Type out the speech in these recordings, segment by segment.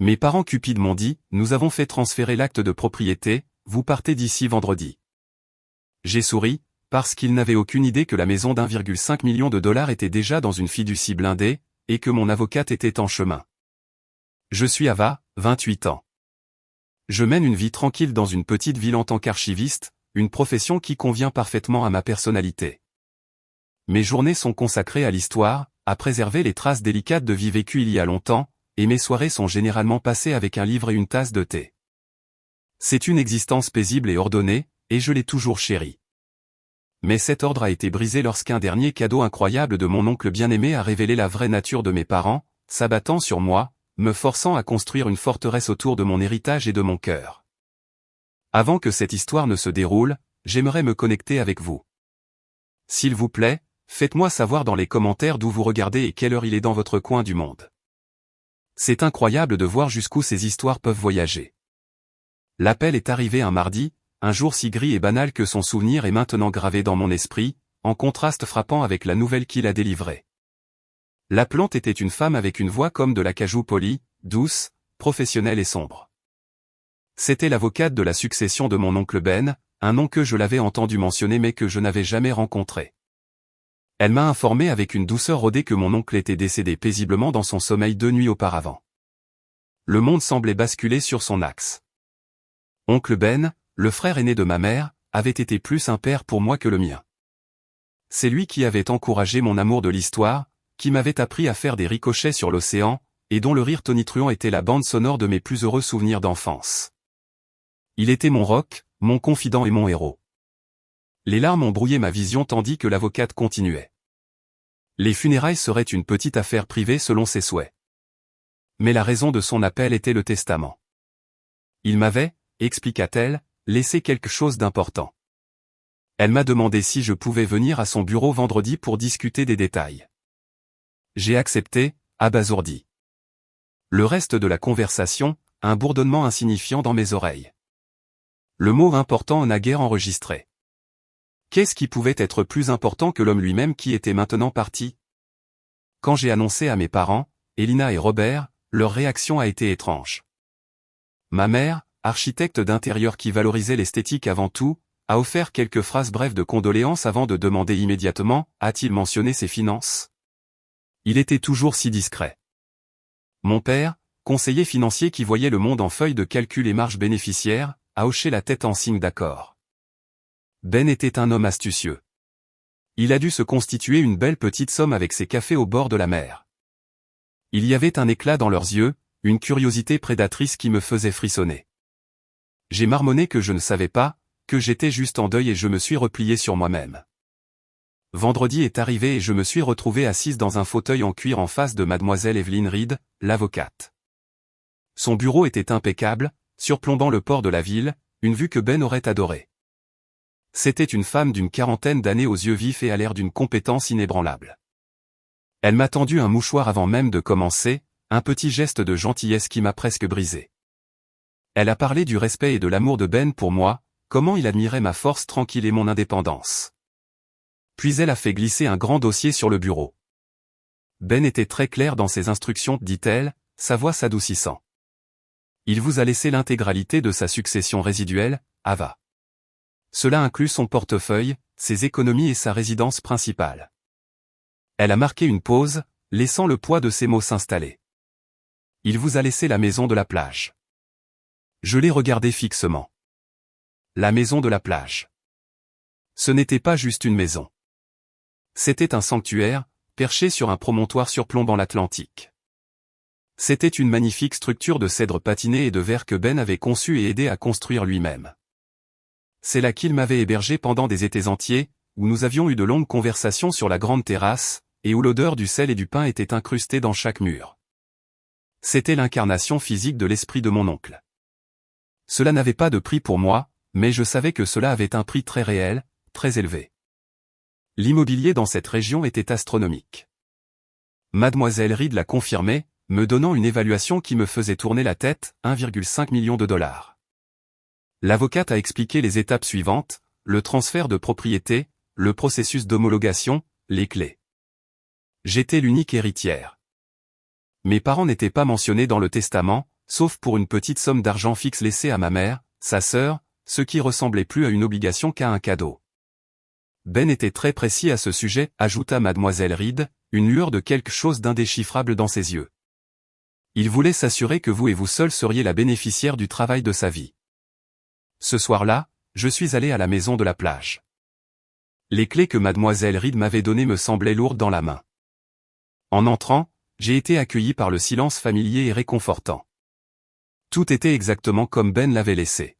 Mes parents cupides m'ont dit, nous avons fait transférer l'acte de propriété, vous partez d'ici vendredi. J'ai souri, parce qu'ils n'avaient aucune idée que la maison d'1,5 million de dollars était déjà dans une fiducie blindée, et que mon avocate était en chemin. Je suis Ava, 28 ans. Je mène une vie tranquille dans une petite ville en tant qu'archiviste, une profession qui convient parfaitement à ma personnalité. Mes journées sont consacrées à l'histoire, à préserver les traces délicates de vie vécue il y a longtemps, et mes soirées sont généralement passées avec un livre et une tasse de thé. C'est une existence paisible et ordonnée, et je l'ai toujours chérie. Mais cet ordre a été brisé lorsqu'un dernier cadeau incroyable de mon oncle bien-aimé a révélé la vraie nature de mes parents, s'abattant sur moi, me forçant à construire une forteresse autour de mon héritage et de mon cœur. Avant que cette histoire ne se déroule, j'aimerais me connecter avec vous. S'il vous plaît, faites-moi savoir dans les commentaires d'où vous regardez et quelle heure il est dans votre coin du monde. C'est incroyable de voir jusqu'où ces histoires peuvent voyager. L'appel est arrivé un mardi, un jour si gris et banal que son souvenir est maintenant gravé dans mon esprit, en contraste frappant avec la nouvelle qu'il a délivrée. L'appelante était une femme avec une voix comme de l'acajou polie, douce, professionnelle et sombre. C'était l'avocate de la succession de mon oncle Ben, un nom que je l'avais entendu mentionner mais que je n'avais jamais rencontré. Elle m'a informé avec une douceur rodée que mon oncle était décédé paisiblement dans son sommeil 2 nuits auparavant. Le monde semblait basculer sur son axe. Oncle Ben, le frère aîné de ma mère, avait été plus un père pour moi que le mien. C'est lui qui avait encouragé mon amour de l'histoire, qui m'avait appris à faire des ricochets sur l'océan, et dont le rire tonitruant était la bande sonore de mes plus heureux souvenirs d'enfance. Il était mon roc, mon confident et mon héros. Les larmes ont brouillé ma vision tandis que l'avocate continuait. Les funérailles seraient une petite affaire privée selon ses souhaits. Mais la raison de son appel était le testament. Il m'avait, expliqua-t-elle, laissé quelque chose d'important. Elle m'a demandé si je pouvais venir à son bureau vendredi pour discuter des détails. J'ai accepté, abasourdi. Le reste de la conversation, un bourdonnement insignifiant dans mes oreilles. Le mot important naguère enregistré. Qu'est-ce qui pouvait être plus important que l'homme lui-même qui était maintenant parti? Quand j'ai annoncé à mes parents, Elina et Robert, leur réaction a été étrange. Ma mère, architecte d'intérieur qui valorisait l'esthétique avant tout, a offert quelques phrases brèves de condoléances avant de demander immédiatement, a-t-il mentionné ses finances? Il était toujours si discret. Mon père, conseiller financier qui voyait le monde en feuilles de calcul et marges bénéficiaires, a hoché la tête en signe d'accord. Ben était un homme astucieux. Il a dû se constituer une belle petite somme avec ses cafés au bord de la mer. Il y avait un éclat dans leurs yeux, une curiosité prédatrice qui me faisait frissonner. J'ai marmonné que je ne savais pas, que j'étais juste en deuil et je me suis replié sur moi-même. Vendredi est arrivé et je me suis retrouvé assise dans un fauteuil en cuir en face de mademoiselle Evelyn Reed, l'avocate. Son bureau était impeccable, surplombant le port de la ville, une vue que Ben aurait adorée. C'était une femme d'une quarantaine d'années aux yeux vifs et à l'air d'une compétence inébranlable. Elle m'a tendu un mouchoir avant même de commencer, un petit geste de gentillesse qui m'a presque brisé. Elle a parlé du respect et de l'amour de Ben pour moi, comment il admirait ma force tranquille et mon indépendance. Puis elle a fait glisser un grand dossier sur le bureau. Ben était très clair dans ses instructions, dit-elle, sa voix s'adoucissant. Il vous a laissé l'intégralité de sa succession résiduelle, Ava. Cela inclut son portefeuille, ses économies et sa résidence principale. Elle a marqué une pause, laissant le poids de ses mots s'installer. Il vous a laissé la maison de la plage. Je l'ai regardé fixement. La maison de la plage. Ce n'était pas juste une maison. C'était un sanctuaire, perché sur un promontoire surplombant l'Atlantique. C'était une magnifique structure de cèdre patiné et de verre que Ben avait conçue et aidé à construire lui-même. C'est là qu'il m'avait hébergé pendant des étés entiers, où nous avions eu de longues conversations sur la grande terrasse, et où l'odeur du sel et du pain était incrustée dans chaque mur. C'était l'incarnation physique de l'esprit de mon oncle. Cela n'avait pas de prix pour moi, mais je savais que cela avait un prix très réel, très élevé. L'immobilier dans cette région était astronomique. Mademoiselle Reed l'a confirmé, me donnant une évaluation qui me faisait tourner la tête, 1,5 million de dollars. L'avocate a expliqué les étapes suivantes, le transfert de propriété, le processus d'homologation, les clés. J'étais l'unique héritière. Mes parents n'étaient pas mentionnés dans le testament, sauf pour une petite somme d'argent fixe laissée à ma mère, sa sœur, ce qui ressemblait plus à une obligation qu'à un cadeau. Ben était très précis à ce sujet, ajouta mademoiselle Reed, une lueur de quelque chose d'indéchiffrable dans ses yeux. Il voulait s'assurer que vous et vous seul seriez la bénéficiaire du travail de sa vie. Ce soir-là, je suis allé à la maison de la plage. Les clés que mademoiselle Reed m'avait données me semblaient lourdes dans la main. En entrant, j'ai été accueilli par le silence familier et réconfortant. Tout était exactement comme Ben l'avait laissé.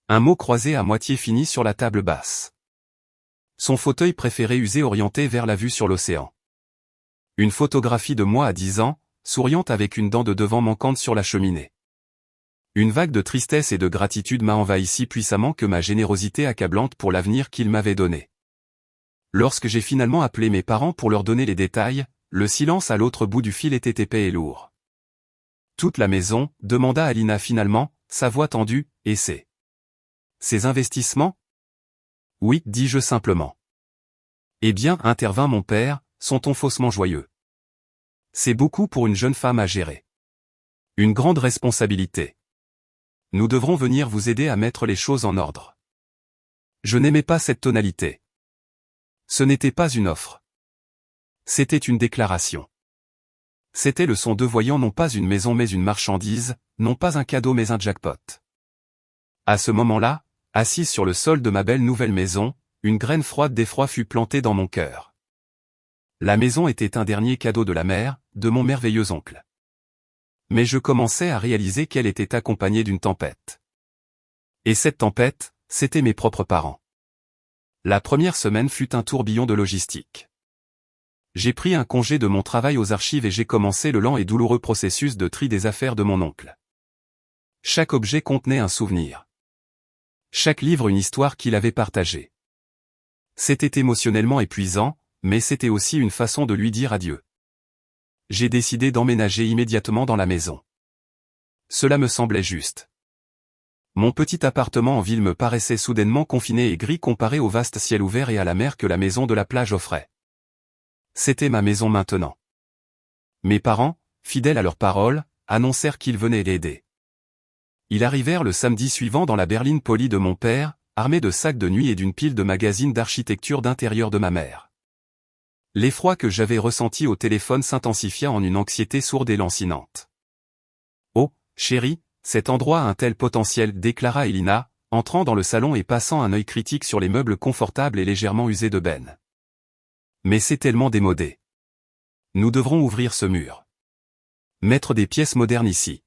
Un mot croisé à moitié fini sur la table basse. Son fauteuil préféré usé orienté vers la vue sur l'océan. Une photographie de moi à 10 ans, souriante avec une dent de devant manquante sur la cheminée. Une vague de tristesse et de gratitude m'a envahi si puissamment que ma générosité accablante pour l'avenir qu'il m'avait donné. Lorsque j'ai finalement appelé mes parents pour leur donner les détails, le silence à l'autre bout du fil était épais et lourd. Toute la maison, demanda Alina finalement, sa voix tendue, et ces investissements? Oui, dis-je simplement. Eh bien, intervint mon père, son ton faussement joyeux. C'est beaucoup pour une jeune femme à gérer. Une grande responsabilité. Nous devrons venir vous aider à mettre les choses en ordre. Je n'aimais pas cette tonalité. Ce n'était pas une offre. C'était une déclaration. C'était le son de voyant non pas une maison mais une marchandise, non pas un cadeau mais un jackpot. À ce moment-là, assise sur le sol de ma belle nouvelle maison, une graine froide d'effroi fut plantée dans mon cœur. La maison était un dernier cadeau de la mère, de mon merveilleux oncle. Mais je commençais à réaliser qu'elle était accompagnée d'une tempête. Et cette tempête, c'étaient mes propres parents. La première semaine fut un tourbillon de logistique. J'ai pris un congé de mon travail aux archives et j'ai commencé le lent et douloureux processus de tri des affaires de mon oncle. Chaque objet contenait un souvenir. Chaque livre une histoire qu'il avait partagée. C'était émotionnellement épuisant, mais c'était aussi une façon de lui dire adieu. J'ai décidé d'emménager immédiatement dans la maison. Cela me semblait juste. Mon petit appartement en ville me paraissait soudainement confiné et gris comparé au vaste ciel ouvert et à la mer que la maison de la plage offrait. C'était ma maison maintenant. Mes parents, fidèles à leur parole, annoncèrent qu'ils venaient l'aider. Ils arrivèrent le samedi suivant dans la berline polie de mon père, armés de sacs de nuit et d'une pile de magazines d'architecture d'intérieur de ma mère. L'effroi que j'avais ressenti au téléphone s'intensifia en une anxiété sourde et lancinante. « Oh, chérie, cet endroit a un tel potentiel » déclara Elina, entrant dans le salon et passant un œil critique sur les meubles confortables et légèrement usés de Ben. Mais c'est tellement démodé. Nous devrons ouvrir ce mur. Mettre des pièces modernes ici.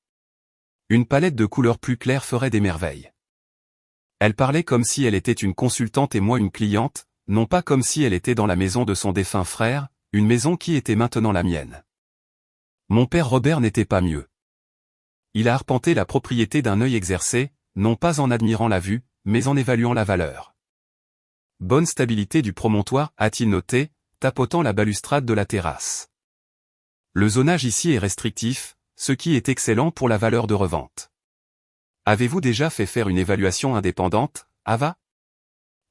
Une palette de couleurs plus claires ferait des merveilles. Elle parlait comme si elle était une consultante et moi une cliente, non pas comme si elle était dans la maison de son défunt frère, une maison qui était maintenant la mienne. Mon père Robert n'était pas mieux. Il a arpenté la propriété d'un œil exercé, non pas en admirant la vue, mais en évaluant la valeur. Bonne stabilité du promontoire, a-t-il noté, tapotant la balustrade de la terrasse. Le zonage ici est restrictif, ce qui est excellent pour la valeur de revente. Avez-vous déjà fait faire une évaluation indépendante, Ava?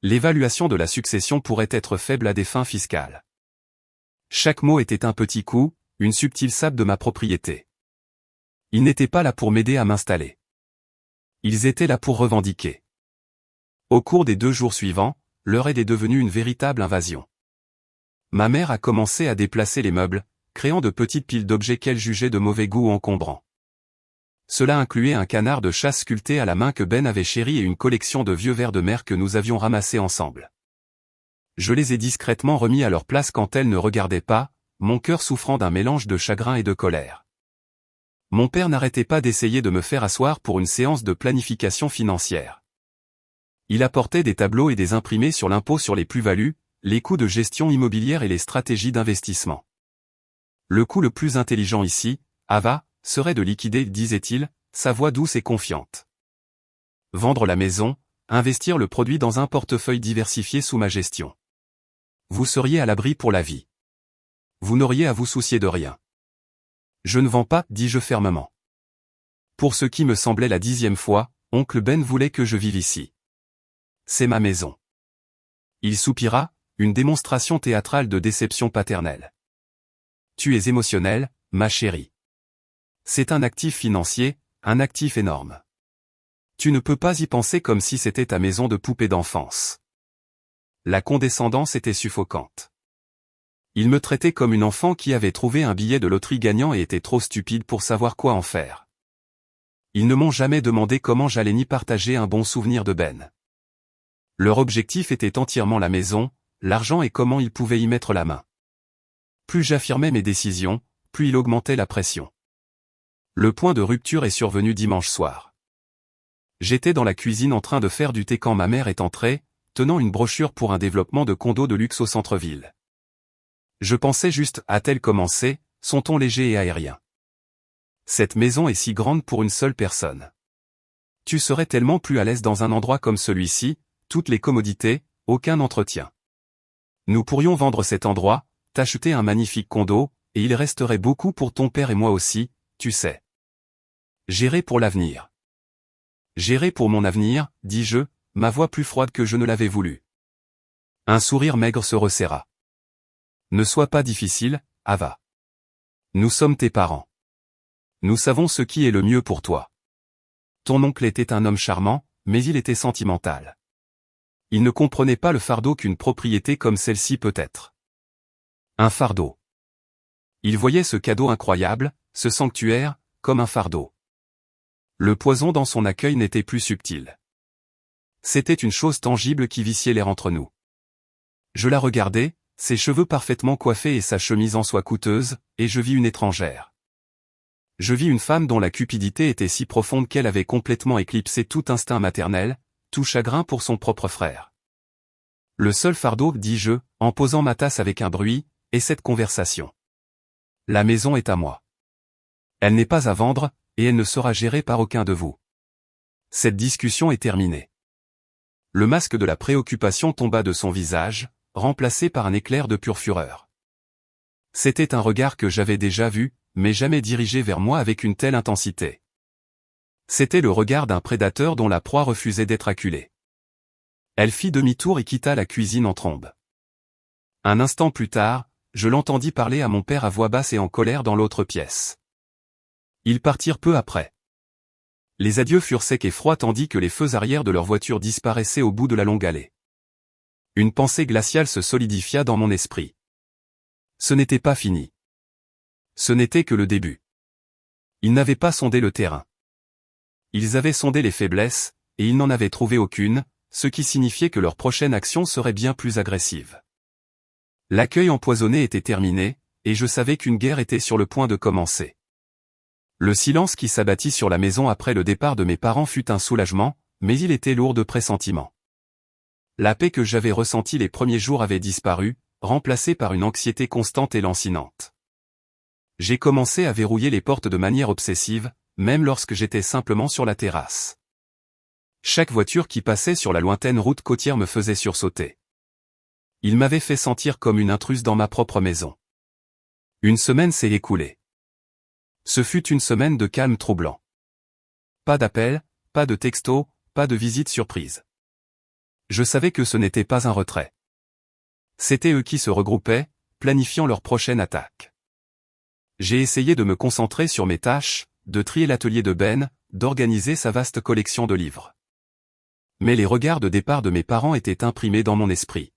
L'évaluation de la succession pourrait être faible à des fins fiscales. Chaque mot était un petit coup, une subtile sape de ma propriété. Ils n'étaient pas là pour m'aider à m'installer. Ils étaient là pour revendiquer. Au cours des 2 jours suivants, leur aide est devenue une véritable invasion. Ma mère a commencé à déplacer les meubles, créant de petites piles d'objets qu'elle jugeait de mauvais goût ou encombrants. Cela incluait un canard de chasse sculpté à la main que Ben avait chéri et une collection de vieux vers de mer que nous avions ramassés ensemble. Je les ai discrètement remis à leur place quand elles ne regardaient pas, mon cœur souffrant d'un mélange de chagrin et de colère. Mon père n'arrêtait pas d'essayer de me faire asseoir pour une séance de planification financière. Il apportait des tableaux et des imprimés sur l'impôt sur les plus-values, les coûts de gestion immobilière et les stratégies d'investissement. Le coup le plus intelligent ici, Ava, serait de liquider, disait-il, sa voix douce et confiante. Vendre la maison, investir le produit dans un portefeuille diversifié sous ma gestion. Vous seriez à l'abri pour la vie. Vous n'auriez à vous soucier de rien. Je ne vends pas, dis-je fermement. Pour ce qui me semblait la 10e fois, oncle Ben voulait que je vive ici. C'est ma maison. Il soupira, une démonstration théâtrale de déception paternelle. Tu es émotionnelle, ma chérie. C'est un actif financier, un actif énorme. Tu ne peux pas y penser comme si c'était ta maison de poupée d'enfance. La condescendance était suffocante. Il me traitait comme une enfant qui avait trouvé un billet de loterie gagnant et était trop stupide pour savoir quoi en faire. Ils ne m'ont jamais demandé comment j'allais ni partager un bon souvenir de Ben. Leur objectif était entièrement la maison, l'argent et comment ils pouvaient y mettre la main. Plus j'affirmais mes décisions, plus il augmentait la pression. Le point de rupture est survenu dimanche soir. J'étais dans la cuisine en train de faire du thé quand ma mère est entrée, tenant une brochure pour un développement de condos de luxe au centre-ville. Je pensais juste, a-t-elle commencé, son ton léger et aérien. Cette maison est si grande pour une seule personne. Tu serais tellement plus à l'aise dans un endroit comme celui-ci, toutes les commodités, aucun entretien. Nous pourrions vendre cet endroit, t'acheter un magnifique condo, et il resterait beaucoup pour ton père et moi aussi, tu sais. Gérer pour l'avenir. Gérer pour mon avenir, dis-je, ma voix plus froide que je ne l'avais voulu. Un sourire maigre se resserra. Ne sois pas difficile, Ava. Nous sommes tes parents. Nous savons ce qui est le mieux pour toi. Ton oncle était un homme charmant, mais il était sentimental. Il ne comprenait pas le fardeau qu'une propriété comme celle-ci peut être. Un fardeau. Il voyait ce cadeau incroyable, ce sanctuaire, comme un fardeau. Le poison dans son accueil n'était plus subtil. C'était une chose tangible qui viciait l'air entre nous. Je la regardais, ses cheveux parfaitement coiffés et sa chemise en soie coûteuse, et je vis une étrangère. Je vis une femme dont la cupidité était si profonde qu'elle avait complètement éclipsé tout instinct maternel, tout chagrin pour son propre frère. Le seul fardeau, dis-je, en posant ma tasse avec un bruit, est cette conversation. La maison est à moi. Elle n'est pas à vendre, et elle ne sera gérée par aucun de vous. Cette discussion est terminée. Le masque de la préoccupation tomba de son visage, remplacé par un éclair de pure fureur. C'était un regard que j'avais déjà vu, mais jamais dirigé vers moi avec une telle intensité. C'était le regard d'un prédateur dont la proie refusait d'être acculée. Elle fit demi-tour et quitta la cuisine en trombe. Un instant plus tard, je l'entendis parler à mon père à voix basse et en colère dans l'autre pièce. Ils partirent peu après. Les adieux furent secs et froids tandis que les feux arrière de leur voiture disparaissaient au bout de la longue allée. Une pensée glaciale se solidifia dans mon esprit. Ce n'était pas fini. Ce n'était que le début. Ils n'avaient pas sondé le terrain. Ils avaient sondé les faiblesses, et ils n'en avaient trouvé aucune, ce qui signifiait que leur prochaine action serait bien plus agressive. L'accueil empoisonné était terminé, et je savais qu'une guerre était sur le point de commencer. Le silence qui s'abattit sur la maison après le départ de mes parents fut un soulagement, mais il était lourd de pressentiments. La paix que j'avais ressentie les premiers jours avait disparu, remplacée par une anxiété constante et lancinante. J'ai commencé à verrouiller les portes de manière obsessive, même lorsque j'étais simplement sur la terrasse. Chaque voiture qui passait sur la lointaine route côtière me faisait sursauter. Il m'avait fait sentir comme une intruse dans ma propre maison. Une semaine s'est écoulée. Ce fut une semaine de calme troublant. Pas d'appel, pas de texto, pas de visite surprise. Je savais que ce n'était pas un retrait. C'étaient eux qui se regroupaient, planifiant leur prochaine attaque. J'ai essayé de me concentrer sur mes tâches, de trier l'atelier de Ben, d'organiser sa vaste collection de livres. Mais les regards de départ de mes parents étaient imprimés dans mon esprit.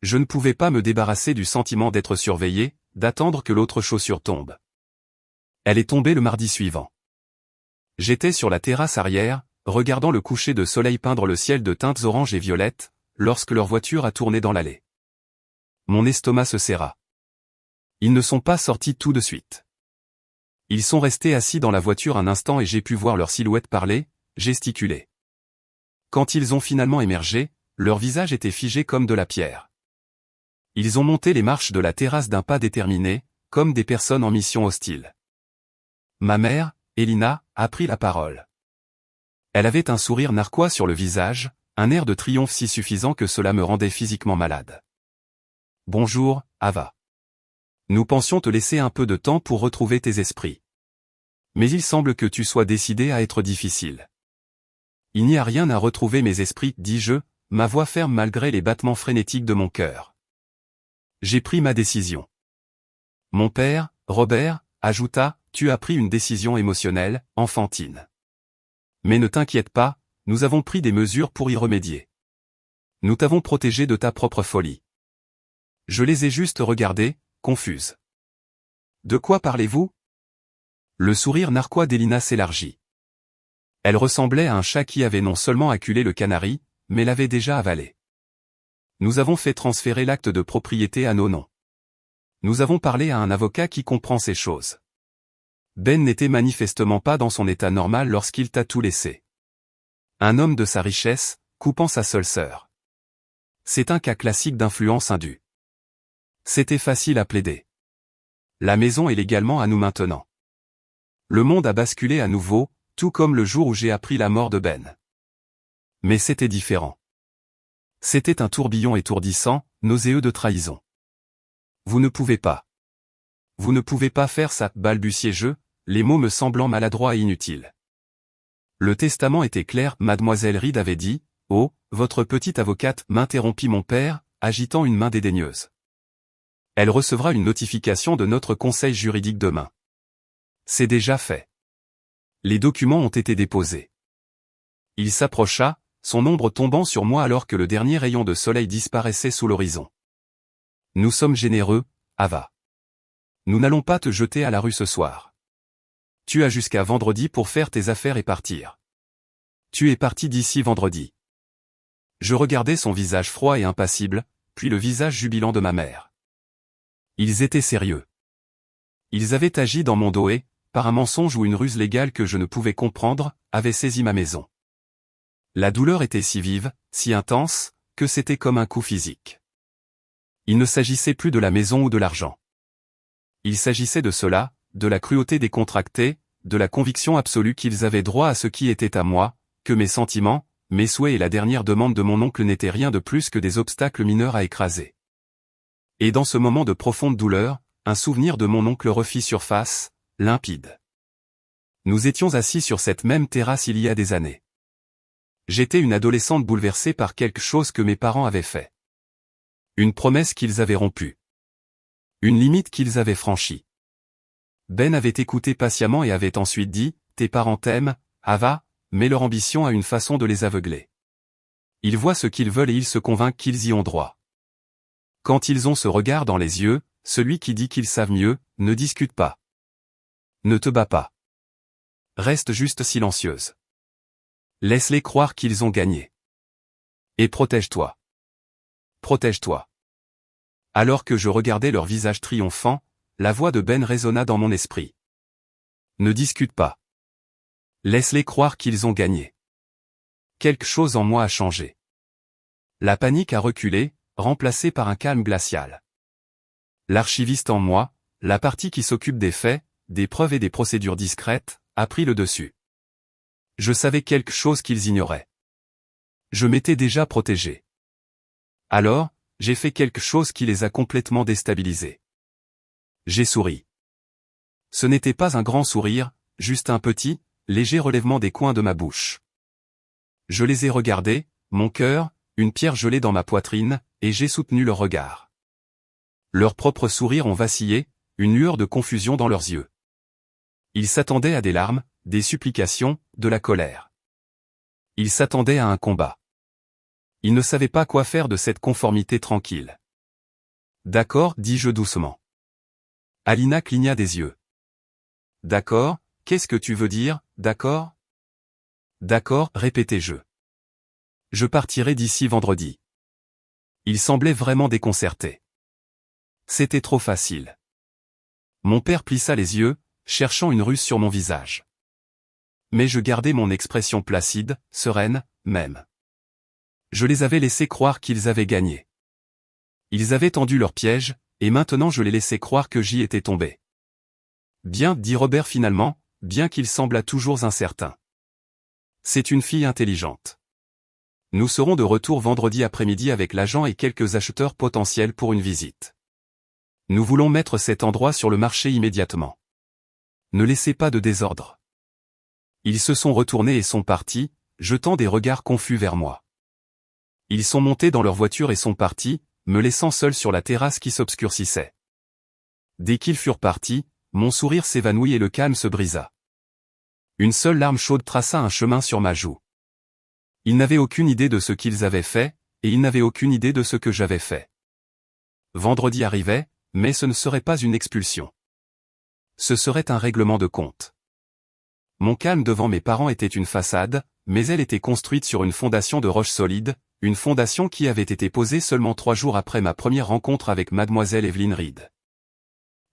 Je ne pouvais pas me débarrasser du sentiment d'être surveillé, d'attendre que l'autre chaussure tombe. Elle est tombée le mardi suivant. J'étais sur la terrasse arrière, regardant le coucher de soleil peindre le ciel de teintes oranges et violettes, lorsque leur voiture a tourné dans l'allée. Mon estomac se serra. Ils ne sont pas sortis tout de suite. Ils sont restés assis dans la voiture un instant et j'ai pu voir leur silhouette parler, gesticuler. Quand ils ont finalement émergé, leur visage était figé comme de la pierre. Ils ont monté les marches de la terrasse d'un pas déterminé, comme des personnes en mission hostile. Ma mère, Elina, a pris la parole. Elle avait un sourire narquois sur le visage, un air de triomphe si suffisant que cela me rendait physiquement malade. « Bonjour, Ava. Nous pensions te laisser un peu de temps pour retrouver tes esprits. Mais il semble que tu sois décidé à être difficile. » « Il n'y a rien à retrouver mes esprits, dis-je, ma voix ferme malgré les battements frénétiques de mon cœur. J'ai pris ma décision. Mon père, Robert, ajouta, tu as pris une décision émotionnelle, enfantine. Mais ne t'inquiète pas, nous avons pris des mesures pour y remédier. Nous t'avons protégé de ta propre folie. Je les ai juste regardées, confuse. De quoi parlez-vous? Le sourire narquois d'Elina s'élargit. Elle ressemblait à un chat qui avait non seulement acculé le canari, mais l'avait déjà avalé. Nous avons fait transférer l'acte de propriété à nos noms. Nous avons parlé à un avocat qui comprend ces choses. Ben n'était manifestement pas dans son état normal lorsqu'il t'a tout laissé. Un homme de sa richesse, coupant sa seule sœur. C'est un cas classique d'influence indue. C'était facile à plaider. La maison est légalement à nous maintenant. Le monde a basculé à nouveau, tout comme le jour où j'ai appris la mort de Ben. Mais c'était différent. C'était un tourbillon étourdissant, nauséeux de trahison. Vous ne pouvez pas. Vous ne pouvez pas faire ça, balbutiai-je, les mots me semblant maladroits et inutiles. Le testament était clair, mademoiselle Reed avait dit, « Oh, votre petite avocate » m'interrompit mon père, agitant une main dédaigneuse. Elle recevra une notification de notre conseil juridique demain. C'est déjà fait. Les documents ont été déposés. Il s'approcha, son ombre tombant sur moi alors que le dernier rayon de soleil disparaissait sous l'horizon. Nous sommes généreux, Ava. Nous n'allons pas te jeter à la rue ce soir. Tu as jusqu'à vendredi pour faire tes affaires et partir. Tu es parti d'ici vendredi. Je regardais son visage froid et impassible, puis le visage jubilant de ma mère. Ils étaient sérieux. Ils avaient agi dans mon dos et, par un mensonge ou une ruse légale que je ne pouvais comprendre, avaient saisi ma maison. La douleur était si vive, si intense, que c'était comme un coup physique. Il ne s'agissait plus de la maison ou de l'argent. Il s'agissait de cela, de la cruauté décontractée, de la conviction absolue qu'ils avaient droit à ce qui était à moi, que mes sentiments, mes souhaits et la dernière demande de mon oncle n'étaient rien de plus que des obstacles mineurs à écraser. Et dans ce moment de profonde douleur, un souvenir de mon oncle refit surface, limpide. Nous étions assis sur cette même terrasse il y a des années. J'étais une adolescente bouleversée par quelque chose que mes parents avaient fait. Une promesse qu'ils avaient rompue. Une limite qu'ils avaient franchie. Ben avait écouté patiemment et avait ensuite dit, « Tes parents t'aiment, Ava, mais leur ambition a une façon de les aveugler. Ils voient ce qu'ils veulent et ils se convainquent qu'ils y ont droit. Quand ils ont ce regard dans les yeux, celui qui dit qu'ils savent mieux, ne discute pas. Ne te bats pas. Reste juste silencieuse. Laisse-les croire qu'ils ont gagné. Et protège-toi. Protège-toi. » Alors que je regardais leur visage triomphant, la voix de Ben résonna dans mon esprit. Ne discute pas. Laisse-les croire qu'ils ont gagné. Quelque chose en moi a changé. La panique a reculé, remplacée par un calme glacial. L'archiviste en moi, la partie qui s'occupe des faits, des preuves et des procédures discrètes, a pris le dessus. Je savais quelque chose qu'ils ignoraient. Je m'étais déjà protégé. Alors, j'ai fait quelque chose qui les a complètement déstabilisés. J'ai souri. Ce n'était pas un grand sourire, juste un petit, léger relèvement des coins de ma bouche. Je les ai regardés, mon cœur, une pierre gelée dans ma poitrine, et j'ai soutenu leur regard. Leurs propres sourires ont vacillé, une lueur de confusion dans leurs yeux. Ils s'attendaient à des larmes, des supplications, de la colère. Ils s'attendaient à un combat. Ils ne savaient pas quoi faire de cette conformité tranquille. D'accord, dis-je doucement. Alina cligna des yeux. D'accord, qu'est-ce que tu veux dire, d'accord? D'accord, répétai-je. Je partirai d'ici vendredi. Il semblait vraiment déconcerté. C'était trop facile. Mon père plissa les yeux, cherchant une ruse sur mon visage. Mais je gardais mon expression placide, sereine, même. Je les avais laissés croire qu'ils avaient gagné. Ils avaient tendu leur piège, et maintenant je les laissais croire que j'y étais tombé. Bien, dit Robert finalement, bien qu'il semblât toujours incertain. C'est une fille intelligente. Nous serons de retour vendredi après-midi avec l'agent et quelques acheteurs potentiels pour une visite. Nous voulons mettre cet endroit sur le marché immédiatement. Ne laissez pas de désordre. Ils se sont retournés et sont partis, jetant des regards confus vers moi. Ils sont montés dans leur voiture et sont partis, me laissant seul sur la terrasse qui s'obscurcissait. Dès qu'ils furent partis, mon sourire s'évanouit et le calme se brisa. Une seule larme chaude traça un chemin sur ma joue. Ils n'avaient aucune idée de ce qu'ils avaient fait, et ils n'avaient aucune idée de ce que j'avais fait. Vendredi arrivait, mais ce ne serait pas une expulsion. Ce serait un règlement de compte. Mon calme devant mes parents était une façade, mais elle était construite sur une fondation de roches solides, une fondation qui avait été posée seulement 3 jours après ma première rencontre avec mademoiselle Evelyn Reed.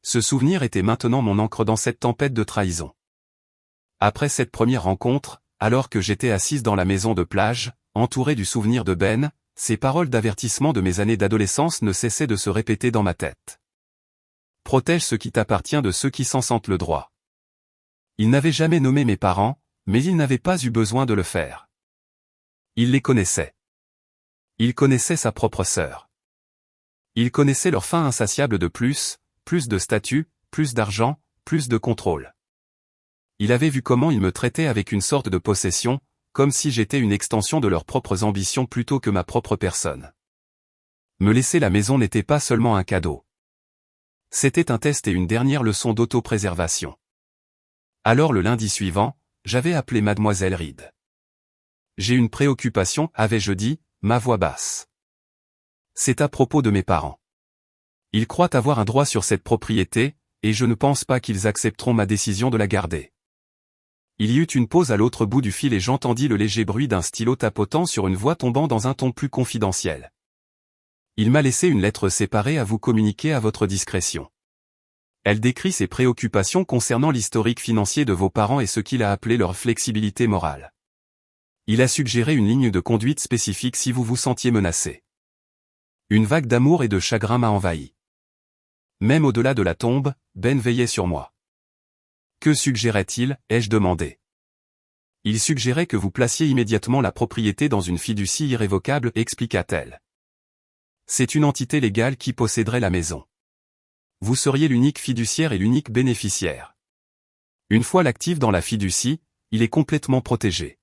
Ce souvenir était maintenant mon ancre dans cette tempête de trahison. Après cette première rencontre, alors que j'étais assise dans la maison de plage, entourée du souvenir de Ben, ces paroles d'avertissement de mes années d'adolescence ne cessaient de se répéter dans ma tête. Protège ce qui t'appartient de ceux qui s'en sentent le droit. Il n'avait jamais nommé mes parents, mais il n'avait pas eu besoin de le faire. Il les connaissait. Il connaissait sa propre sœur. Il connaissait leur faim insatiable de plus de statut, plus d'argent, plus de contrôle. Il avait vu comment ils me traitaient avec une sorte de possession, comme si j'étais une extension de leurs propres ambitions plutôt que ma propre personne. Me laisser la maison n'était pas seulement un cadeau. C'était un test et une dernière leçon d'autopréservation. Alors le lundi suivant, j'avais appelé mademoiselle Reed. J'ai une préoccupation, avais-je dit, ma voix basse. C'est à propos de mes parents. Ils croient avoir un droit sur cette propriété, et je ne pense pas qu'ils accepteront ma décision de la garder. Il y eut une pause à l'autre bout du fil et j'entendis le léger bruit d'un stylo tapotant sur une voix tombant dans un ton plus confidentiel. Il m'a laissé une lettre séparée à vous communiquer à votre discrétion. Elle décrit ses préoccupations concernant l'historique financier de vos parents et ce qu'il a appelé leur flexibilité morale. Il a suggéré une ligne de conduite spécifique si vous vous sentiez menacé. Une vague d'amour et de chagrin m'a envahi. Même au-delà de la tombe, Ben veillait sur moi. Que suggérait-il, ai-je demandé. Il suggérait que vous placiez immédiatement la propriété dans une fiducie irrévocable, expliqua-t-elle. C'est une entité légale qui posséderait la maison. Vous seriez l'unique fiduciaire et l'unique bénéficiaire. Une fois l'actif dans la fiducie, il est complètement protégé.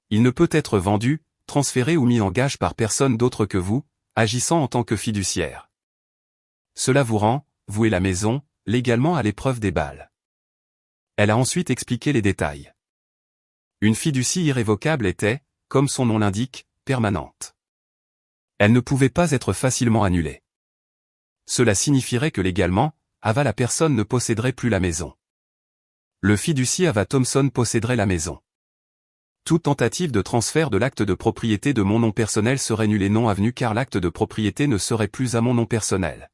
Il ne peut être vendu, transféré ou mis en gage par personne d'autre que vous, agissant en tant que fiduciaire. Cela vous rend, vous et la maison, légalement à l'épreuve des balles. Elle a ensuite expliqué les détails. Une fiducie irrévocable était, comme son nom l'indique, permanente. Elle ne pouvait pas être facilement annulée. Cela signifierait que légalement, Ava la personne ne posséderait plus la maison. Le fiduciaire Ava Thompson posséderait la maison. Toute tentative de transfert de l'acte de propriété de mon nom personnel serait nulle et non avenue car l'acte de propriété ne serait plus à mon nom personnel.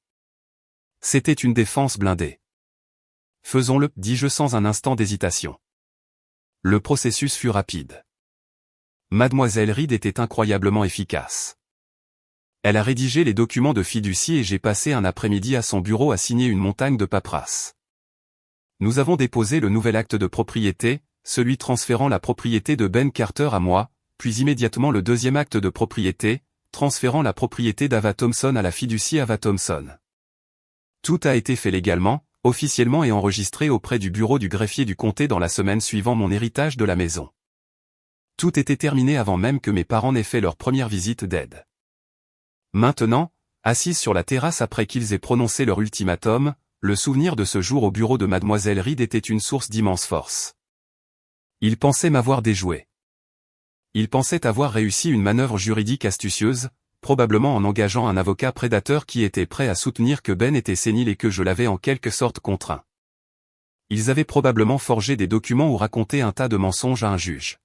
C'était une défense blindée. Faisons-le, dis-je sans un instant d'hésitation. Le processus fut rapide. Mademoiselle Reed était incroyablement efficace. Elle a rédigé les documents de fiducie et j'ai passé un après-midi à son bureau à signer une montagne de paperasse. Nous avons déposé le nouvel acte de propriété, celui transférant la propriété de Ben Carter à moi, puis immédiatement le deuxième acte de propriété, transférant la propriété d'Ava Thompson à la fiducie Ava Thompson. Tout a été fait légalement, officiellement et enregistré auprès du bureau du greffier du comté dans la semaine suivant mon héritage de la maison. Tout était terminé avant même que mes parents n'aient fait leur première visite d'aide. Maintenant, assise sur la terrasse après qu'ils aient prononcé leur ultimatum, le souvenir de ce jour au bureau de mademoiselle Reed était une source d'immense force. Ils pensaient m'avoir déjoué. Ils pensaient avoir réussi une manœuvre juridique astucieuse, probablement en engageant un avocat prédateur qui était prêt à soutenir que Ben était sénile et que je l'avais en quelque sorte contraint. Ils avaient probablement forgé des documents ou raconté un tas de mensonges à un juge.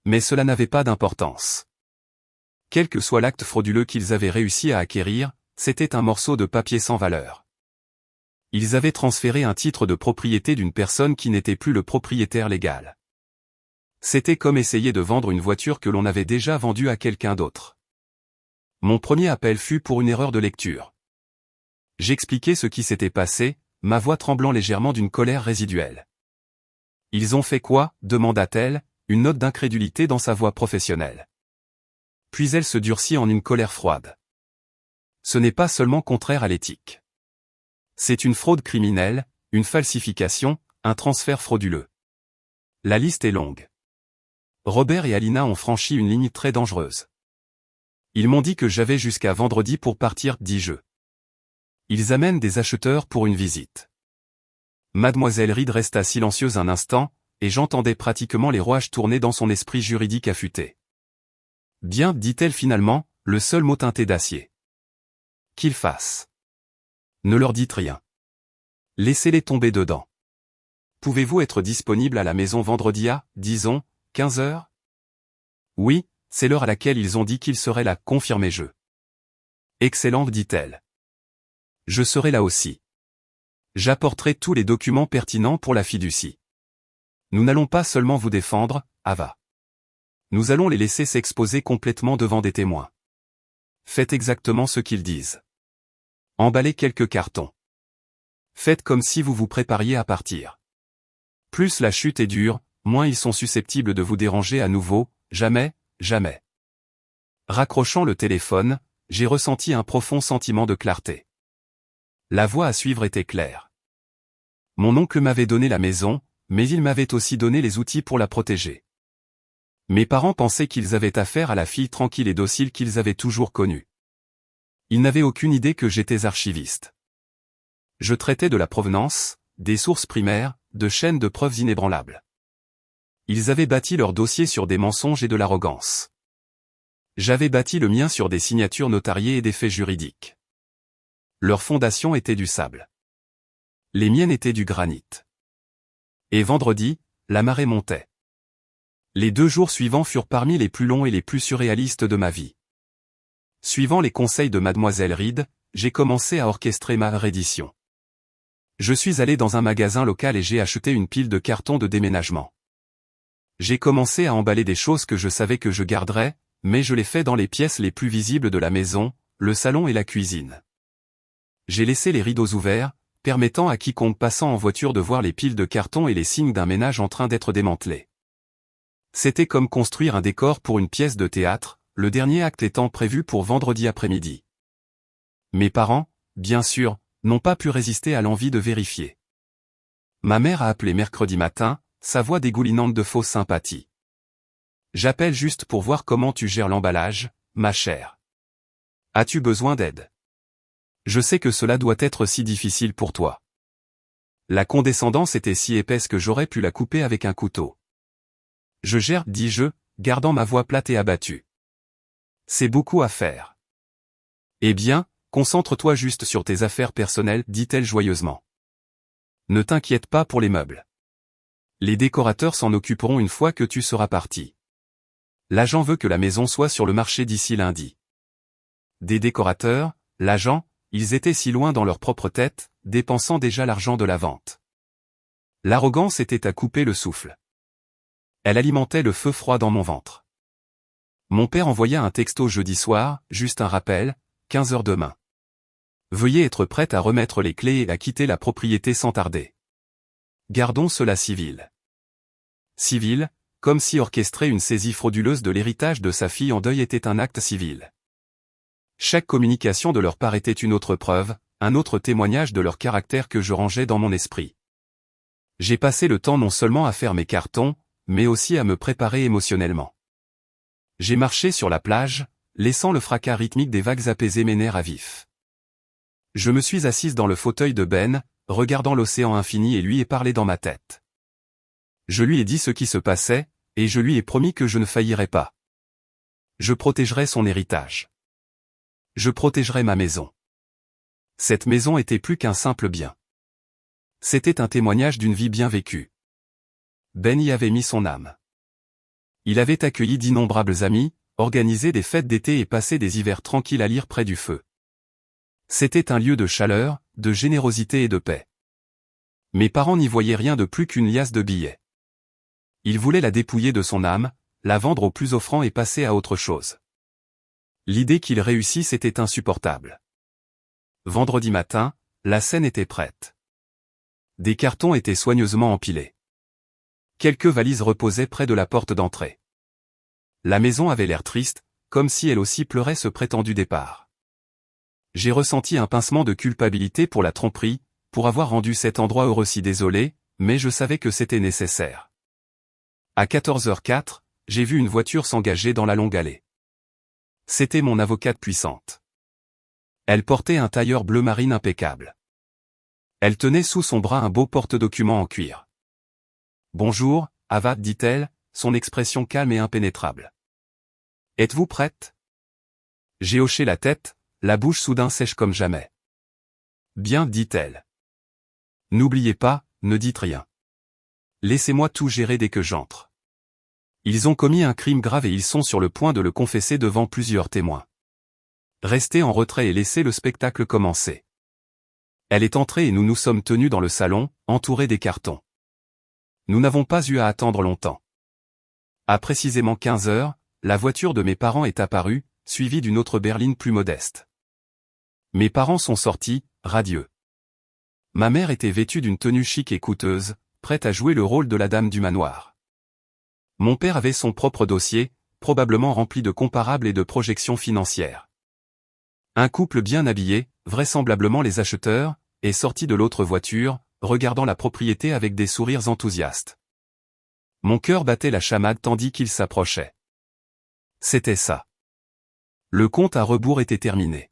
Mais cela n'avait pas d'importance. Quel que soit l'acte frauduleux qu'ils avaient réussi à acquérir, c'était un morceau de papier sans valeur. Ils avaient transféré un titre de propriété d'une personne qui n'était plus le propriétaire légal. C'était comme essayer de vendre une voiture que l'on avait déjà vendue à quelqu'un d'autre. Mon premier appel fut pour une erreur de lecture. J'expliquai ce qui s'était passé, ma voix tremblant légèrement d'une colère résiduelle. « Ils ont fait quoi ?» demanda-t-elle, une note d'incrédulité dans sa voix professionnelle. Puis elle se durcit en une colère froide. Ce n'est pas seulement contraire à l'éthique. C'est une fraude criminelle, une falsification, un transfert frauduleux. La liste est longue. Robert et Alina ont franchi une ligne très dangereuse. Ils m'ont dit que j'avais jusqu'à vendredi pour partir, dis-je. Ils amènent des acheteurs pour une visite. Mademoiselle Reed resta silencieuse un instant, et j'entendais pratiquement les rouages tourner dans son esprit juridique affûté. Bien, dit-elle finalement, le seul mot teinté d'acier. Qu'ils fassent. Ne leur dites rien. Laissez-les tomber dedans. Pouvez-vous être disponible à la maison vendredi à, disons, 15 heures? Oui, c'est l'heure à laquelle ils ont dit qu'ils seraient là, confirmai-je. Excellent, dit-elle. Je serai là aussi. J'apporterai tous les documents pertinents pour la fiducie. Nous n'allons pas seulement vous défendre, Ava. Nous allons les laisser s'exposer complètement devant des témoins. Faites exactement ce qu'ils disent. Emballez quelques cartons. Faites comme si vous vous prépariez à partir. Plus la chute est dure, moins ils sont susceptibles de vous déranger à nouveau, jamais, jamais. Raccrochant le téléphone, j'ai ressenti un profond sentiment de clarté. La voie à suivre était claire. Mon oncle m'avait donné la maison, mais il m'avait aussi donné les outils pour la protéger. Mes parents pensaient qu'ils avaient affaire à la fille tranquille et docile qu'ils avaient toujours connue. Ils n'avaient aucune idée que j'étais archiviste. Je traitais de la provenance, des sources primaires, de chaînes de preuves inébranlables. Ils avaient bâti leur dossier sur des mensonges et de l'arrogance. J'avais bâti le mien sur des signatures notariées et des faits juridiques. Leur fondation était du sable. Les miennes étaient du granit. Et vendredi, la marée montait. Les 2 jours suivants furent parmi les plus longs et les plus surréalistes de ma vie. Suivant les conseils de Mademoiselle Reed, j'ai commencé à orchestrer ma reddition. Je suis allé dans un magasin local et j'ai acheté une pile de cartons de déménagement. J'ai commencé à emballer des choses que je savais que je garderais, mais je l'ai fait dans les pièces les plus visibles de la maison, le salon et la cuisine. J'ai laissé les rideaux ouverts, permettant à quiconque passant en voiture de voir les piles de cartons et les signes d'un ménage en train d'être démantelé. C'était comme construire un décor pour une pièce de théâtre, le dernier acte étant prévu pour vendredi après-midi. Mes parents, bien sûr, n'ont pas pu résister à l'envie de vérifier. Ma mère a appelé mercredi matin, sa voix dégoulinante de fausse sympathie. J'appelle juste pour voir comment tu gères l'emballage, ma chère. As-tu besoin d'aide? Je sais que cela doit être si difficile pour toi. La condescendance était si épaisse que j'aurais pu la couper avec un couteau. Je gère, dis-je, gardant ma voix plate et abattue. C'est beaucoup à faire. Eh bien, concentre-toi juste sur tes affaires personnelles, dit-elle joyeusement. Ne t'inquiète pas pour les meubles. Les décorateurs s'en occuperont une fois que tu seras parti. L'agent veut que la maison soit sur le marché d'ici lundi. Des décorateurs, l'agent, ils étaient si loin dans leur propre tête, dépensant déjà l'argent de la vente. L'arrogance était à couper le souffle. Elle alimentait le feu froid dans mon ventre. Mon père envoya un texto jeudi soir, juste un rappel, 15 heures demain. Veuillez être prête à remettre les clés et à quitter la propriété sans tarder. Gardons cela civil. Civil, comme si orchestrer une saisie frauduleuse de l'héritage de sa fille en deuil était un acte civil. Chaque communication de leur part était une autre preuve, un autre témoignage de leur caractère que je rangeais dans mon esprit. J'ai passé le temps non seulement à faire mes cartons, mais aussi à me préparer émotionnellement. J'ai marché sur la plage, laissant le fracas rythmique des vagues apaiser mes nerfs à vif. Je me suis assise dans le fauteuil de Ben, regardant l'océan infini et lui ai parlé dans ma tête. Je lui ai dit ce qui se passait, et je lui ai promis que je ne faillirais pas. Je protégerai son héritage. Je protégerai ma maison. Cette maison était plus qu'un simple bien. C'était un témoignage d'une vie bien vécue. Ben y avait mis son âme. Il avait accueilli d'innombrables amis, organisé des fêtes d'été et passé des hivers tranquilles à lire près du feu. C'était un lieu de chaleur, de générosité et de paix. Mes parents n'y voyaient rien de plus qu'une liasse de billets. Ils voulaient la dépouiller de son âme, la vendre au plus offrant et passer à autre chose. L'idée qu'ils réussissent était insupportable. Vendredi matin, la scène était prête. Des cartons étaient soigneusement empilés. Quelques valises reposaient près de la porte d'entrée. La maison avait l'air triste, comme si elle aussi pleurait ce prétendu départ. J'ai ressenti un pincement de culpabilité pour la tromperie, pour avoir rendu cet endroit heureux si désolé, mais je savais que c'était nécessaire. À 14h04, j'ai vu une voiture s'engager dans la longue allée. C'était mon avocate puissante. Elle portait un tailleur bleu marine impeccable. Elle tenait sous son bras un beau porte-document en cuir. « Bonjour, Ava, dit-elle, son expression calme et impénétrable. « Êtes-vous prête ?» J'ai hoché la tête, la bouche soudain sèche comme jamais. « Bien, dit-elle. N'oubliez pas, ne dites rien. Laissez-moi tout gérer dès que j'entre. Ils ont commis un crime grave et ils sont sur le point de le confesser devant plusieurs témoins. Restez en retrait et laissez le spectacle commencer. » Elle est entrée et nous nous sommes tenus dans le salon, entourés des cartons. Nous n'avons pas eu à attendre longtemps. À précisément 15 heures, la voiture de mes parents est apparue, suivie d'une autre berline plus modeste. Mes parents sont sortis, radieux. Ma mère était vêtue d'une tenue chic et coûteuse, prête à jouer le rôle de la dame du manoir. Mon père avait son propre dossier, probablement rempli de comparables et de projections financières. Un couple bien habillé, vraisemblablement les acheteurs, est sorti de l'autre voiture, regardant la propriété avec des sourires enthousiastes. Mon cœur battait la chamade tandis qu'ils s'approchaient. C'était ça. Le compte à rebours était terminé.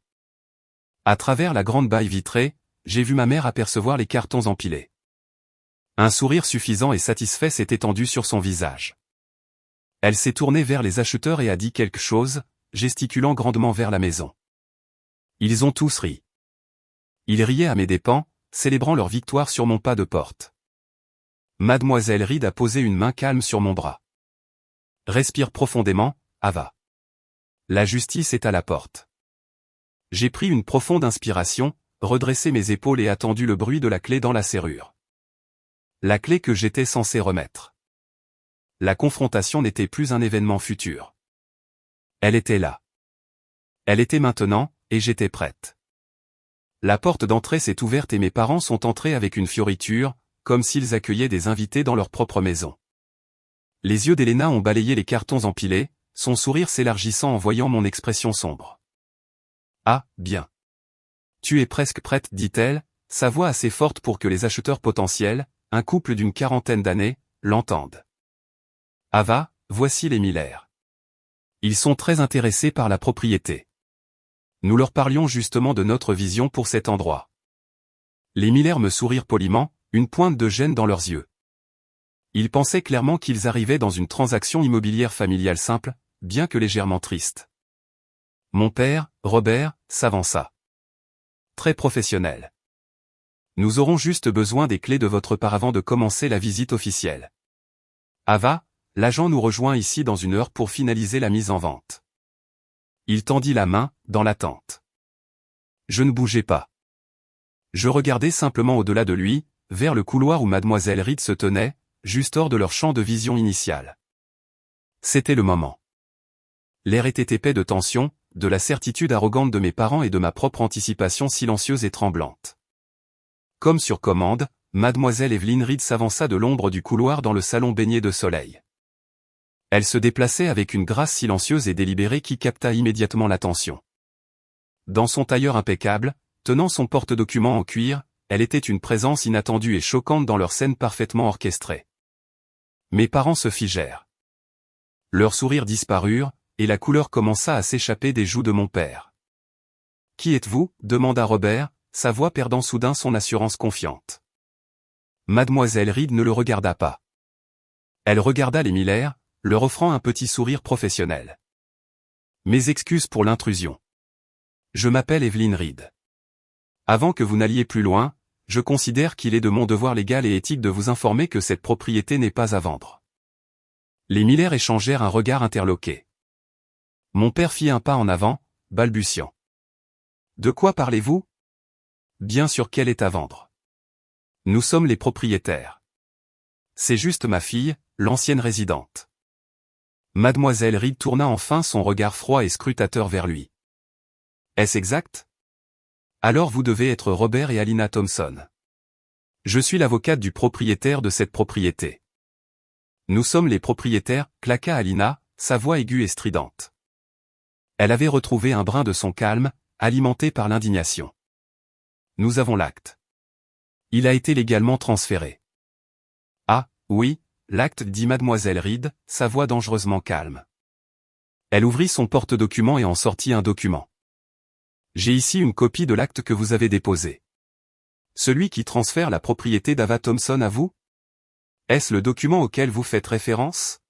À travers la grande baille vitrée, j'ai vu ma mère apercevoir les cartons empilés. Un sourire suffisant et satisfait s'est étendu sur son visage. Elle s'est tournée vers les acheteurs et a dit quelque chose, gesticulant grandement vers la maison. Ils ont tous ri. Ils riaient à mes dépens, célébrant leur victoire sur mon pas de porte. Mademoiselle Reed a posé une main calme sur mon bras. Respire profondément, Ava. La justice est à la porte. J'ai pris une profonde inspiration, redressé mes épaules et attendu le bruit de la clé dans la serrure. La clé que j'étais censé remettre. La confrontation n'était plus un événement futur. Elle était là. Elle était maintenant, et j'étais prête. La porte d'entrée s'est ouverte et mes parents sont entrés avec une fioriture, comme s'ils accueillaient des invités dans leur propre maison. Les yeux d'Elena ont balayé les cartons empilés, son sourire s'élargissant en voyant mon expression sombre. « Ah, bien. Tu es presque prête, dit-elle, sa voix assez forte pour que les acheteurs potentiels, un couple d'une quarantaine d'années, l'entendent. Ava, voici les Miller. Ils sont très intéressés par la propriété. Nous leur parlions justement de notre vision pour cet endroit. Les Miller me sourirent poliment, une pointe de gêne dans leurs yeux. Ils pensaient clairement qu'ils arrivaient dans une transaction immobilière familiale simple, bien que légèrement triste. Mon père, Robert, s'avança. Très professionnel. Nous aurons juste besoin des clés de votre part avant de commencer la visite officielle. Ava, l'agent nous rejoint ici dans une heure pour finaliser la mise en vente. Il tendit la main, dans l'attente. Je ne bougeais pas. Je regardais simplement au-delà de lui, vers le couloir où Mademoiselle Reed se tenait, juste hors de leur champ de vision initial. C'était le moment. L'air était épais de tension, de la certitude arrogante de mes parents et de ma propre anticipation silencieuse et tremblante. Comme sur commande, Mademoiselle Evelyn Reed s'avança de l'ombre du couloir dans le salon baigné de soleil. Elle se déplaçait avec une grâce silencieuse et délibérée qui capta immédiatement l'attention. Dans son tailleur impeccable, tenant son porte-document en cuir, elle était une présence inattendue et choquante dans leur scène parfaitement orchestrée. Mes parents se figèrent. Leurs sourires disparurent, et la couleur commença à s'échapper des joues de mon père. « Qui êtes-vous » demanda Robert, sa voix perdant soudain son assurance confiante. Mademoiselle Reed ne le regarda pas. Elle regarda les Miller, leur offrant un petit sourire professionnel. « Mes excuses pour l'intrusion. Je m'appelle Evelyn Reed. Avant que vous n'alliez plus loin, je considère qu'il est de mon devoir légal et éthique de vous informer que cette propriété n'est pas à vendre. » Les Miller échangèrent un regard interloqué. Mon père fit un pas en avant, balbutiant. « De quoi parlez-vous ? Bien sûr qu'elle est à vendre. Nous sommes les propriétaires. C'est juste ma fille, l'ancienne résidente. » Mademoiselle Reed tourna enfin son regard froid et scrutateur vers lui. « Est-ce exact ? Alors vous devez être Robert et Alina Thompson. Je suis l'avocate du propriétaire de cette propriété. Nous sommes les propriétaires, claqua Alina, sa voix aiguë et stridente. Elle avait retrouvé un brin de son calme, alimenté par l'indignation. Nous avons l'acte. Il a été légalement transféré. Ah, oui, l'acte, dit Mademoiselle Reed, sa voix dangereusement calme. Elle ouvrit son porte-document et en sortit un document. J'ai ici une copie de l'acte que vous avez déposé. Celui qui transfère la propriété d'Ava Thompson à vous? Est-ce le document auquel vous faites référence?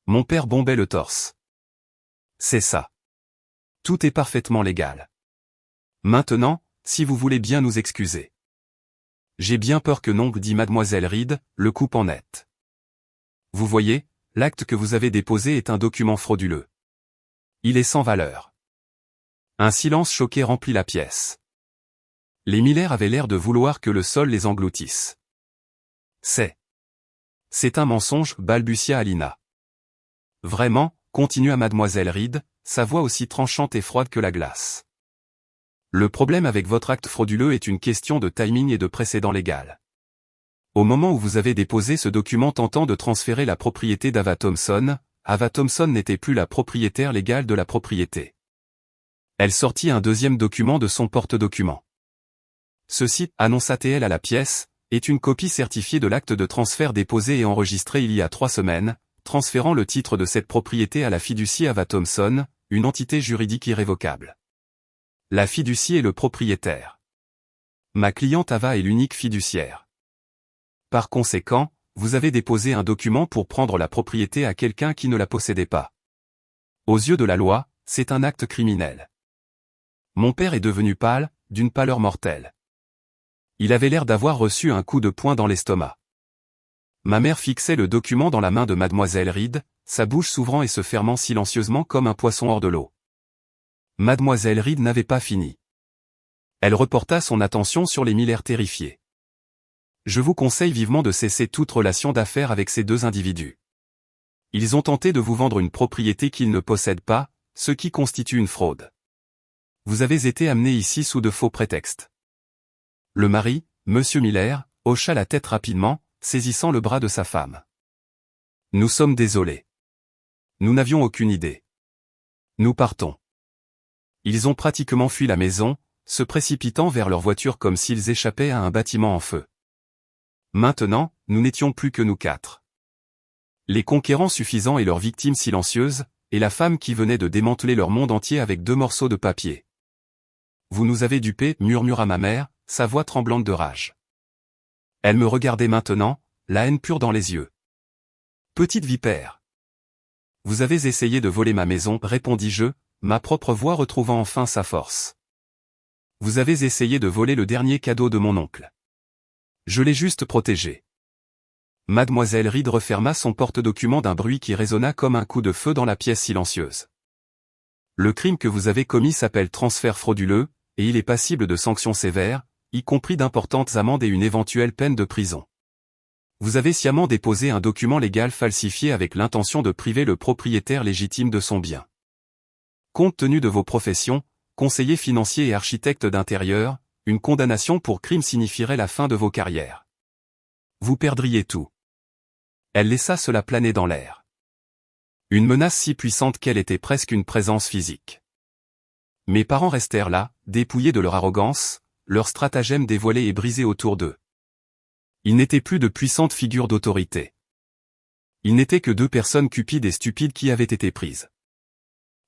Mon père bombait le torse. C'est ça. Tout est parfaitement légal. Maintenant, si vous voulez bien nous excuser. J'ai bien peur que non, dit mademoiselle Reed, le coupant net. Vous voyez, l'acte que vous avez déposé est un document frauduleux. Il est sans valeur. Un silence choqué remplit la pièce. Les Miller avaient l'air de vouloir que le sol les engloutisse. C'est un mensonge, balbutia Alina. Vraiment, continua mademoiselle Reed, sa voix aussi tranchante et froide que la glace. Le problème avec votre acte frauduleux est une question de timing et de précédent légal. Au moment où vous avez déposé ce document tentant de transférer la propriété d'Ava Thompson n'était plus la propriétaire légale de la propriété. Elle sortit un deuxième document de son porte-document. Ceci, annonça-t-elle à la pièce, est une copie certifiée de l'acte de transfert déposé et enregistré il y a 3 semaines, transférant le titre de cette propriété à la fiducie Ava Thompson, une entité juridique irrévocable. La fiducie est le propriétaire. Ma cliente Ava est l'unique fiduciaire. Par conséquent, vous avez déposé un document pour prendre la propriété à quelqu'un qui ne la possédait pas. Aux yeux de la loi, c'est un acte criminel. Mon père est devenu pâle, d'une pâleur mortelle. Il avait l'air d'avoir reçu un coup de poing dans l'estomac. Ma mère fixait le document dans la main de mademoiselle Reed, sa bouche s'ouvrant et se fermant silencieusement comme un poisson hors de l'eau. Mademoiselle Reed n'avait pas fini. Elle reporta son attention sur les Miller terrifiés. Je vous conseille vivement de cesser toute relation d'affaires avec ces deux individus. Ils ont tenté de vous vendre une propriété qu'ils ne possèdent pas, ce qui constitue une fraude. Vous avez été amené ici sous de faux prétextes. Le mari, Monsieur Miller, hocha la tête rapidement, saisissant le bras de sa femme. Nous sommes désolés. Nous n'avions aucune idée. Nous partons. Ils ont pratiquement fui la maison, se précipitant vers leur voiture comme s'ils échappaient à un bâtiment en feu. Maintenant, nous n'étions plus que nous 4. Les conquérants suffisants et leurs victimes silencieuses, et la femme qui venait de démanteler leur monde entier avec 2 morceaux de papier. Vous nous avez dupés, murmura ma mère, sa voix tremblante de rage. Elle me regardait maintenant, la haine pure dans les yeux. Petite vipère. Vous avez essayé de voler ma maison, répondis-je, ma propre voix retrouvant enfin sa force. Vous avez essayé de voler le dernier cadeau de mon oncle. Je l'ai juste protégé. Mademoiselle Reed referma son porte-document d'un bruit qui résonna comme un coup de feu dans la pièce silencieuse. Le crime que vous avez commis s'appelle transfert frauduleux, et il est passible de sanctions sévères, y compris d'importantes amendes et une éventuelle peine de prison. Vous avez sciemment déposé un document légal falsifié avec l'intention de priver le propriétaire légitime de son bien. Compte tenu de vos professions, conseiller financier et architecte d'intérieur, une condamnation pour crime signifierait la fin de vos carrières. Vous perdriez tout. Elle laissa cela planer dans l'air. Une menace si puissante qu'elle était presque une présence physique. Mes parents restèrent là, dépouillés de leur arrogance, leur stratagème dévoilé et brisé autour d'eux. Ils n'étaient plus de puissantes figures d'autorité. Ils n'étaient que 2 personnes cupides et stupides qui avaient été prises.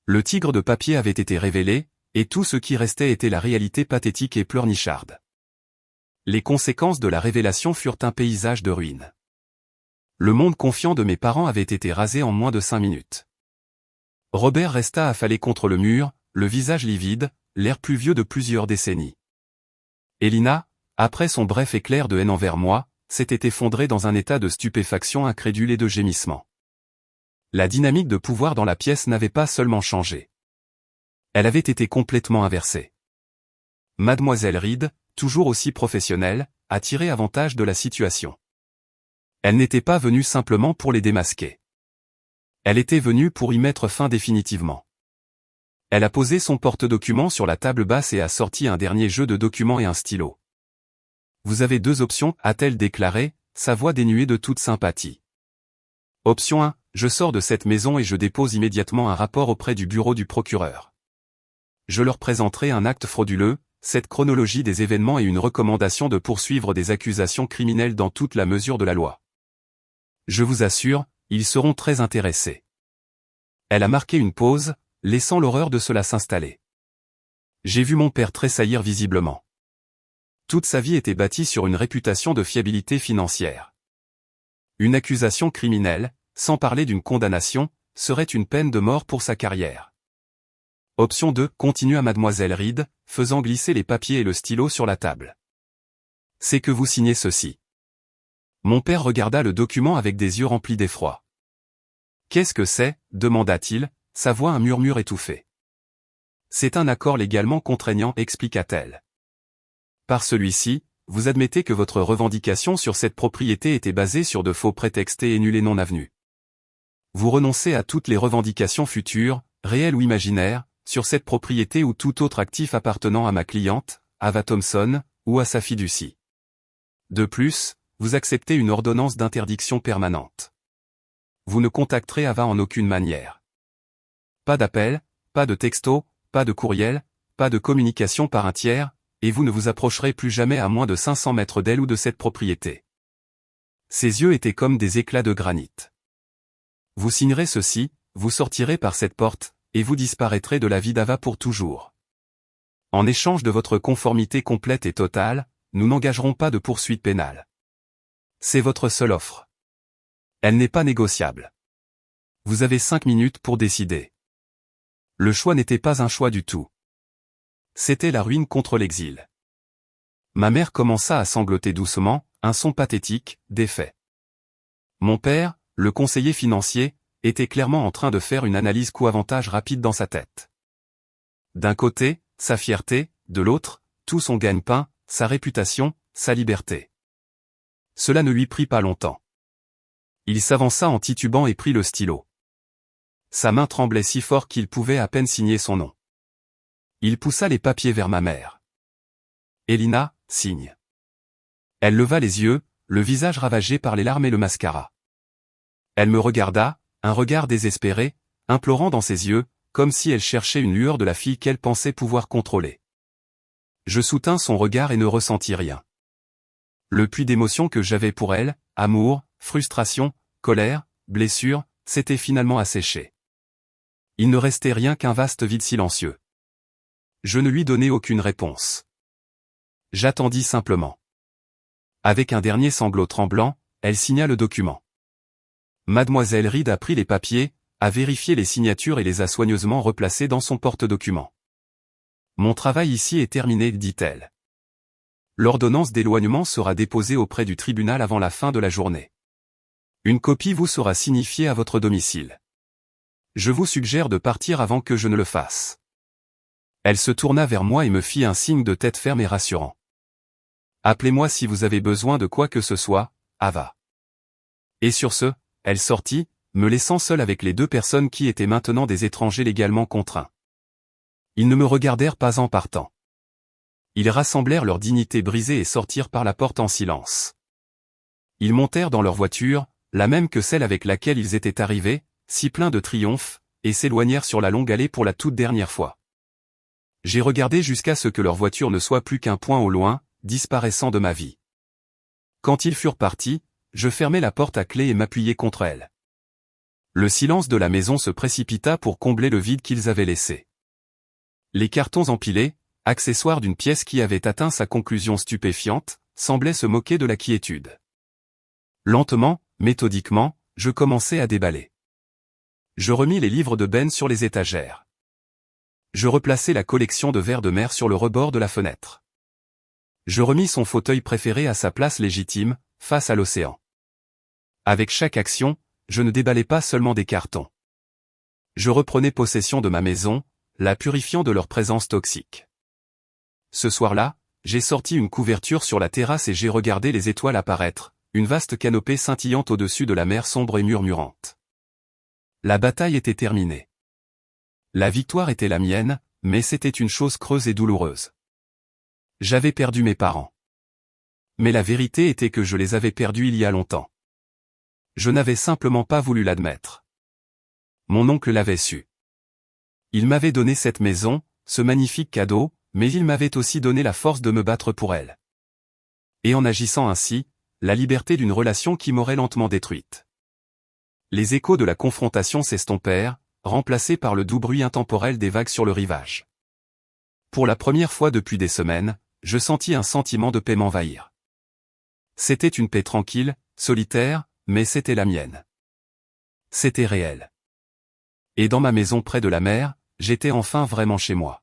Le tigre de papier avait été révélé, et tout ce qui restait était la réalité pathétique et pleurnicharde. Les conséquences de la révélation furent un paysage de ruines. Le monde confiant de mes parents avait été rasé en moins de 5 minutes. Robert resta affalé contre le mur, le visage livide, l'air pluvieux de plusieurs décennies. Elina, après son bref éclair de haine envers moi, s'était effondrée dans un état de stupéfaction incrédule et de gémissement. La dynamique de pouvoir dans la pièce n'avait pas seulement changé. Elle avait été complètement inversée. Mademoiselle Reed, toujours aussi professionnelle, a tiré avantage de la situation. Elle n'était pas venue simplement pour les démasquer. Elle était venue pour y mettre fin définitivement. Elle a posé son porte-document sur la table basse et a sorti un dernier jeu de documents et un stylo. Vous avez 2 options, a-t-elle déclaré, sa voix dénuée de toute sympathie. Option 1, je sors de cette maison et je dépose immédiatement un rapport auprès du bureau du procureur. Je leur présenterai un acte frauduleux, cette chronologie des événements et une recommandation de poursuivre des accusations criminelles dans toute la mesure de la loi. Je vous assure, ils seront très intéressés. Elle a marqué une pause, laissant l'horreur de cela s'installer. J'ai vu mon père tressaillir visiblement. Toute sa vie était bâtie sur une réputation de fiabilité financière. Une accusation criminelle, sans parler d'une condamnation, serait une peine de mort pour sa carrière. Option 2, continua mademoiselle Reed, faisant glisser les papiers et le stylo sur la table. C'est que vous signez ceci. Mon père regarda le document avec des yeux remplis d'effroi. Qu'est-ce que c'est, demanda-t-il, sa voix un murmure étouffé. C'est un accord légalement contraignant, expliqua-t-elle. Par celui-ci, vous admettez que votre revendication sur cette propriété était basée sur de faux prétextes et nuls et non avenus. Vous renoncez à toutes les revendications futures, réelles ou imaginaires, sur cette propriété ou tout autre actif appartenant à ma cliente, Ava Thompson, ou à sa fiducie. De plus, vous acceptez une ordonnance d'interdiction permanente. Vous ne contacterez Ava en aucune manière. Pas d'appel, pas de texto, pas de courriel, pas de communication par un tiers, et vous ne vous approcherez plus jamais à moins de 500 mètres d'elle ou de cette propriété. Ses yeux étaient comme des éclats de granit. Vous signerez ceci, vous sortirez par cette porte, et vous disparaîtrez de la vie d'Ava pour toujours. En échange de votre conformité complète et totale, nous n'engagerons pas de poursuite pénale. C'est votre seule offre. Elle n'est pas négociable. Vous avez 5 minutes pour décider. Le choix n'était pas un choix du tout. C'était la ruine contre l'exil. Ma mère commença à sangloter doucement, un son pathétique, défait. Mon père, le conseiller financier, était clairement en train de faire une analyse coût-avantage rapide dans sa tête. D'un côté, sa fierté, de l'autre, tout son gagne-pain, sa réputation, sa liberté. Cela ne lui prit pas longtemps. Il s'avança en titubant et prit le stylo. Sa main tremblait si fort qu'il pouvait à peine signer son nom. Il poussa les papiers vers ma mère. Elina, signe. Elle leva les yeux, le visage ravagé par les larmes et le mascara. Elle me regarda, un regard désespéré, implorant dans ses yeux, comme si elle cherchait une lueur de la fille qu'elle pensait pouvoir contrôler. Je soutins son regard et ne ressentis rien. Le puits d'émotions que j'avais pour elle, amour, frustration, colère, blessure, s'était finalement asséché. Il ne restait rien qu'un vaste vide silencieux. Je ne lui donnai aucune réponse. J'attendis simplement. Avec un dernier sanglot tremblant, elle signa le document. Mademoiselle Reed a pris les papiers, a vérifié les signatures et les a soigneusement replacés dans son porte-documents. Mon travail ici est terminé, dit-elle. L'ordonnance d'éloignement sera déposée auprès du tribunal avant la fin de la journée. Une copie vous sera signifiée à votre domicile. Je vous suggère de partir avant que je ne le fasse. Elle se tourna vers moi et me fit un signe de tête ferme et rassurant. Appelez-moi si vous avez besoin de quoi que ce soit, Ava. Et sur ce, elle sortit, me laissant seul avec les 2 personnes qui étaient maintenant des étrangers légalement contraints. Ils ne me regardèrent pas en partant. Ils rassemblèrent leur dignité brisée et sortirent par la porte en silence. Ils montèrent dans leur voiture, la même que celle avec laquelle ils étaient arrivés, si pleins de triomphe, et s'éloignèrent sur la longue allée pour la toute dernière fois. J'ai regardé jusqu'à ce que leur voiture ne soit plus qu'un point au loin, disparaissant de ma vie. Quand ils furent partis, je fermai la porte à clé et m'appuyai contre elle. Le silence de la maison se précipita pour combler le vide qu'ils avaient laissé. Les cartons empilés, accessoires d'une pièce qui avait atteint sa conclusion stupéfiante, semblaient se moquer de la quiétude. Lentement, méthodiquement, je commençai à déballer. Je remis les livres de Ben sur les étagères. Je replaçai la collection de verres de mer sur le rebord de la fenêtre. Je remis son fauteuil préféré à sa place légitime, face à l'océan. Avec chaque action, je ne déballais pas seulement des cartons. Je reprenais possession de ma maison, la purifiant de leur présence toxique. Ce soir-là, j'ai sorti une couverture sur la terrasse et j'ai regardé les étoiles apparaître, une vaste canopée scintillante au-dessus de la mer sombre et murmurante. La bataille était terminée. La victoire était la mienne, mais c'était une chose creuse et douloureuse. J'avais perdu mes parents. Mais la vérité était que je les avais perdus il y a longtemps. Je n'avais simplement pas voulu l'admettre. Mon oncle l'avait su. Il m'avait donné cette maison, ce magnifique cadeau, mais il m'avait aussi donné la force de me battre pour elle. Et en agissant ainsi, la liberté d'une relation qui m'aurait lentement détruite. Les échos de la confrontation s'estompèrent, remplacés par le doux bruit intemporel des vagues sur le rivage. Pour la première fois depuis des semaines, je sentis un sentiment de paix m'envahir. C'était une paix tranquille, solitaire, mais c'était la mienne. C'était réel. Et dans ma maison près de la mer, j'étais enfin vraiment chez moi.